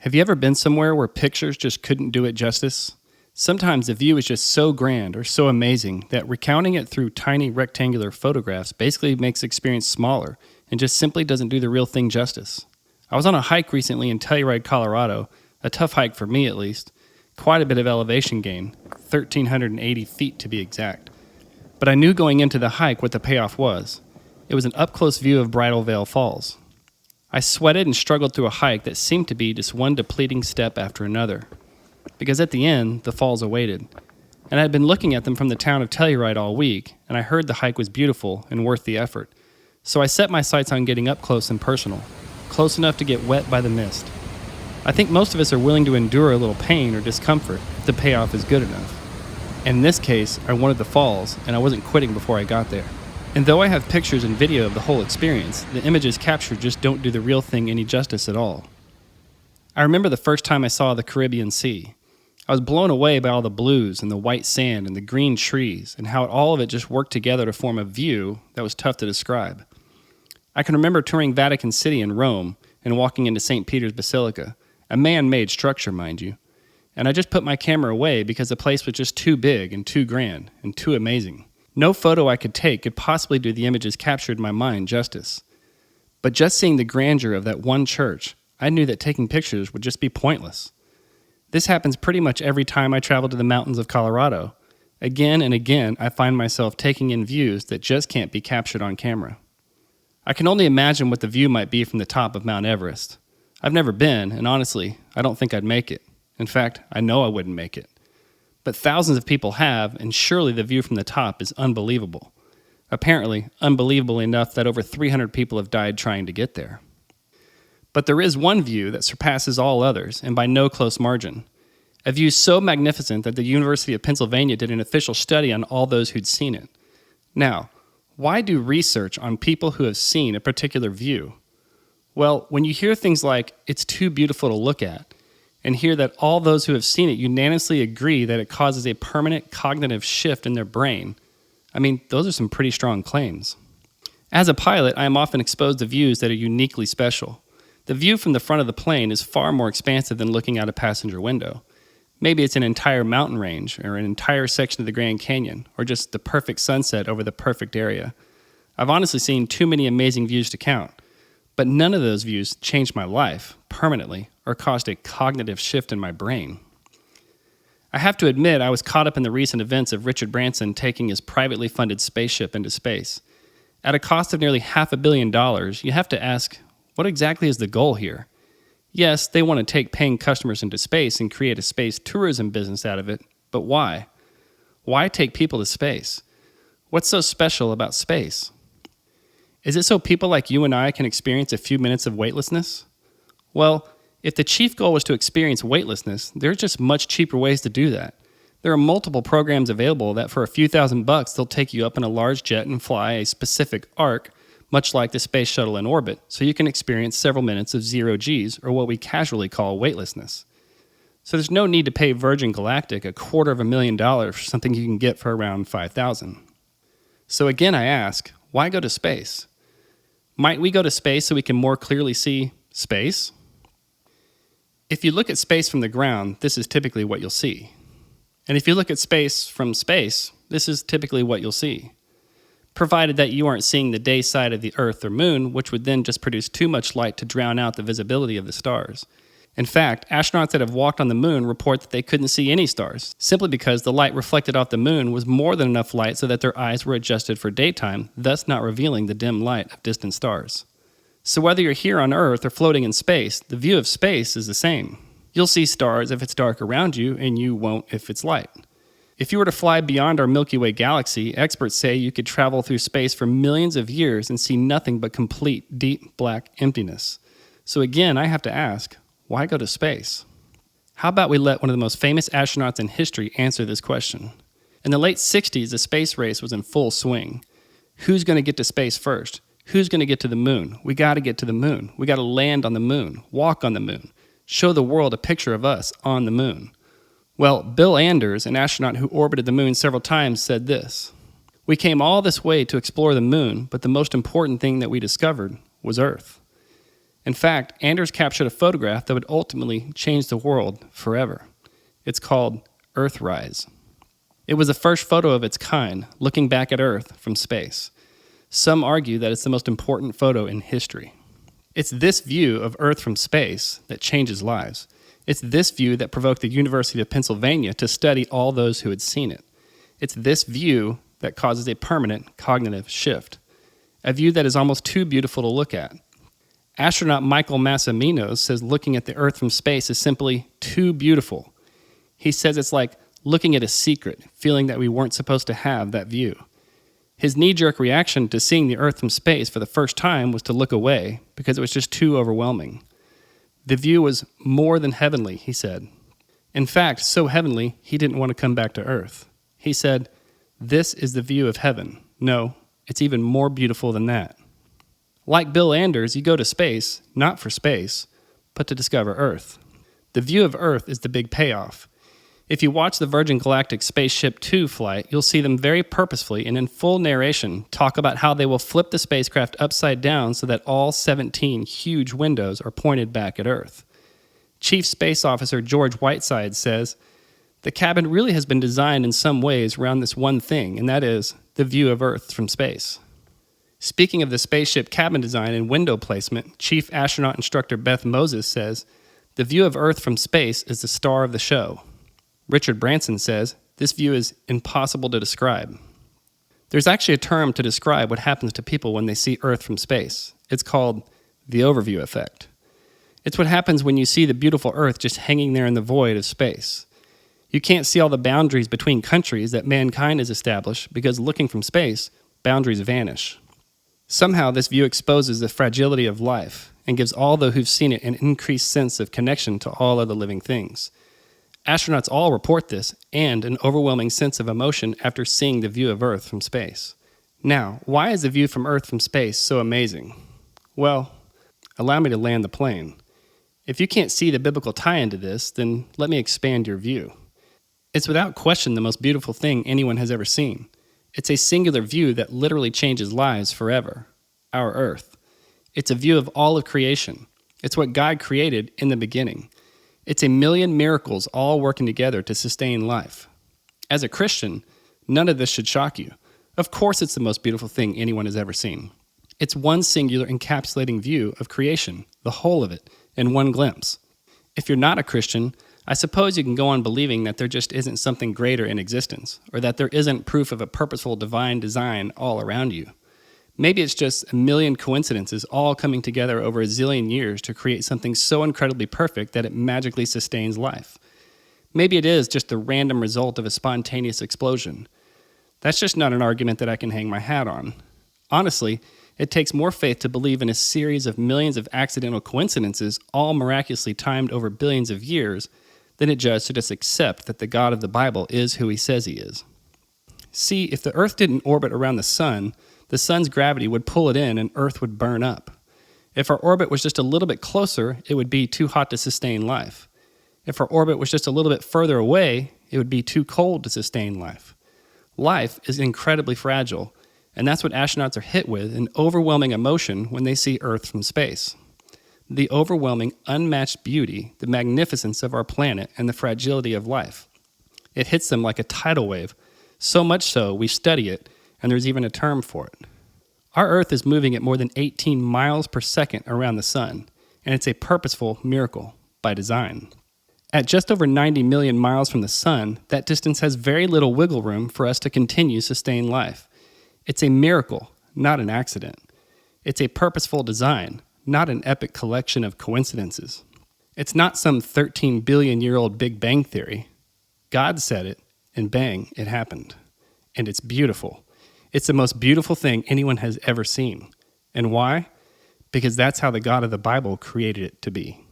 Have you ever been somewhere where pictures just couldn't do it justice? Sometimes the view is just so grand or so amazing that recounting it through tiny rectangular photographs basically makes the experience smaller and just simply doesn't do the real thing justice. I was on a hike recently in Telluride, Colorado, a tough hike for me at least, quite a bit of elevation gain, 1,380 feet to be exact. But I knew going into the hike what the payoff was. It was an up-close view of Bridal Veil Falls. I sweated and struggled through a hike that seemed to be just one depleting step after another, because at the end, the falls awaited. And I had been looking at them from the town of Telluride all week, and I heard the hike was beautiful and worth the effort. So I set my sights on getting up close and personal, close enough to get wet by the mist. I think most of us are willing to endure a little pain or discomfort if the payoff is good enough. And in this case, I wanted the falls, and I wasn't quitting before I got there. And though I have pictures and video of the whole experience, the images captured just don't do the real thing any justice at all. I remember the first time I saw the Caribbean Sea. I was blown away by all the blues and the white sand and the green trees and how all of it just worked together to form a view that was tough to describe. I can remember touring Vatican City in Rome and walking into St. Peter's Basilica, a man-made structure, mind you. And I just put my camera away because the place was just too big and too grand and too amazing. No photo I could take could possibly do the images captured in my mind justice. But just seeing the grandeur of that one church, I knew that taking pictures would just be pointless. This happens pretty much every time I travel to the mountains of Colorado. Again and again, I find myself taking in views that just can't be captured on camera. I can only imagine what the view might be from the top of Mount Everest. I've never been, and honestly, I don't think I'd make it. In fact, I know I wouldn't make it. But thousands of people have, and surely the view from the top is unbelievable. Apparently, unbelievable enough that over 300 people have died trying to get there. But there is one view that surpasses all others, and by no close margin. A view so magnificent that the University of Pennsylvania did an official study on all those who'd seen it. Now, why do research on people who have seen a particular view? Well, when you hear things like, it's too beautiful to look at, and hear that all those who have seen it unanimously agree that it causes a permanent cognitive shift in their brain, I mean, those are some pretty strong claims. As a pilot, I am often exposed to views that are uniquely special. The view from the front of the plane is far more expansive than looking out a passenger window. Maybe it's an entire mountain range, or an entire section of the Grand Canyon, or just the perfect sunset over the perfect area. I've honestly seen too many amazing views to count, but none of those views changed my life permanently or caused a cognitive shift in my brain. I have to admit I was caught up in the recent events of Richard Branson taking his privately funded spaceship into space. At a cost of nearly $500 million, you have to ask, what exactly is the goal here? Yes, they want to take paying customers into space and create a space tourism business out of it, but why? Why take people to space? What's so special about space? Is it so people like you and I can experience a few minutes of weightlessness? Well, if the chief goal was to experience weightlessness, there's just much cheaper ways to do that. There are multiple programs available that for a few $1,000s, they'll take you up in a large jet and fly a specific arc, much like the space shuttle in orbit, so you can experience several minutes of 0 Gs, or what we casually call weightlessness. So there's no need to pay Virgin Galactic $250,000 for something you can get for around $5,000. So again, I ask, why go to space? Might we go to space so we can more clearly see space? If you look at space from the ground, this is typically what you'll see. And if you look at space from space, this is typically what you'll see. Provided that you aren't seeing the day side of the Earth or Moon, which would then just produce too much light to drown out the visibility of the stars. In fact, astronauts that have walked on the moon report that they couldn't see any stars, simply because the light reflected off the moon was more than enough light so that their eyes were adjusted for daytime, thus not revealing the dim light of distant stars. So whether you're here on Earth or floating in space, the view of space is the same. You'll see stars if it's dark around you, and you won't if it's light. If you were to fly beyond our Milky Way galaxy, experts say you could travel through space for millions of years and see nothing but complete, deep, black emptiness. So again, I have to ask, why go to space? How about we let one of the most famous astronauts in history answer this question? In the late 60s, the space race was in full swing. Who's going to get to space first? Who's going to get to the moon? We got to get to the moon. We got to land on the moon, walk on the moon, show the world a picture of us on the moon. Well, Bill Anders, an astronaut who orbited the moon several times, said this: "We came all this way to explore the moon, but the most important thing that we discovered was Earth." In fact, Anders captured a photograph that would ultimately change the world forever. It's called Earthrise. It was the first photo of its kind, looking back at Earth from space. Some argue that it's the most important photo in history. It's this view of Earth from space that changes lives. It's this view that provoked the University of Pennsylvania to study all those who had seen it. It's this view that causes a permanent cognitive shift, a view that is almost too beautiful to look at. Astronaut Michael Massimino says looking at the Earth from space is simply too beautiful. He says it's like looking at a secret, feeling that we weren't supposed to have that view. His knee-jerk reaction to seeing the Earth from space for the first time was to look away because it was just too overwhelming. The view was more than heavenly, he said. In fact, so heavenly, he didn't want to come back to Earth. He said, "This is the view of heaven. No, it's even more beautiful than that." Like Bill Anders, you go to space, not for space, but to discover Earth. The view of Earth is the big payoff. If you watch the Virgin Galactic Spaceship Two flight, you'll see them very purposefully and in full narration talk about how they will flip the spacecraft upside down so that all 17 huge windows are pointed back at Earth. Chief Space Officer George Whiteside says, "The cabin really has been designed in some ways around this one thing, and that is the view of Earth from space." Speaking of the spaceship cabin design and window placement, Chief Astronaut Instructor Beth Moses says, "The view of Earth from space is the star of the show." Richard Branson says, "This view is impossible to describe." There's actually a term to describe what happens to people when they see Earth from space. It's called the overview effect. It's what happens when you see the beautiful Earth just hanging there in the void of space. You can't see all the boundaries between countries that mankind has established because looking from space, boundaries vanish. Somehow this view exposes the fragility of life and gives all those who've seen it an increased sense of connection to all other living things. Astronauts all report this and an overwhelming sense of emotion after seeing the view of Earth from space. Now, why is the view from Earth from space so amazing? Well, allow me to land the plane. If you can't see the biblical tie into this, then let me expand your view. It's without question the most beautiful thing anyone has ever seen. It's a singular view that literally changes lives forever. Our Earth. It's a view of all of creation. It's what God created in the beginning. It's a million miracles all working together to sustain life. As a Christian, none of this should shock you. Of course it's the most beautiful thing anyone has ever seen. It's one singular encapsulating view of creation, the whole of it, in one glimpse. If you're not a Christian, I suppose you can go on believing that there just isn't something greater in existence, or that there isn't proof of a purposeful divine design all around you. Maybe it's just a million coincidences all coming together over a zillion years to create something so incredibly perfect that it magically sustains life. Maybe it is just the random result of a spontaneous explosion. That's just not an argument that I can hang my hat on. Honestly, it takes more faith to believe in a series of millions of accidental coincidences all miraculously timed over billions of years than it does to just accept that the God of the Bible is who he says he is. See, if the Earth didn't orbit around the sun's gravity would pull it in and Earth would burn up. If our orbit was just a little bit closer, it would be too hot to sustain life. If our orbit was just a little bit further away, it would be too cold to sustain life. Life is incredibly fragile, and that's what astronauts are hit with, an overwhelming emotion when they see Earth from space. The overwhelming, unmatched beauty, the magnificence of our planet, and the fragility of life. It hits them like a tidal wave, so much so we study it, and there's even a term for it. Our Earth is moving at more than 18 miles per second around the sun, and it's a purposeful miracle by design. At just over 90 million miles from the sun, that distance has very little wiggle room for us to continue sustained life. It's a miracle, not an accident. It's a purposeful design, not an epic collection of coincidences. It's not some 13 billion-year-old Big Bang theory. God said it, and bang, it happened. And it's beautiful. It's the most beautiful thing anyone has ever seen. And why? Because that's how the God of the Bible created it to be.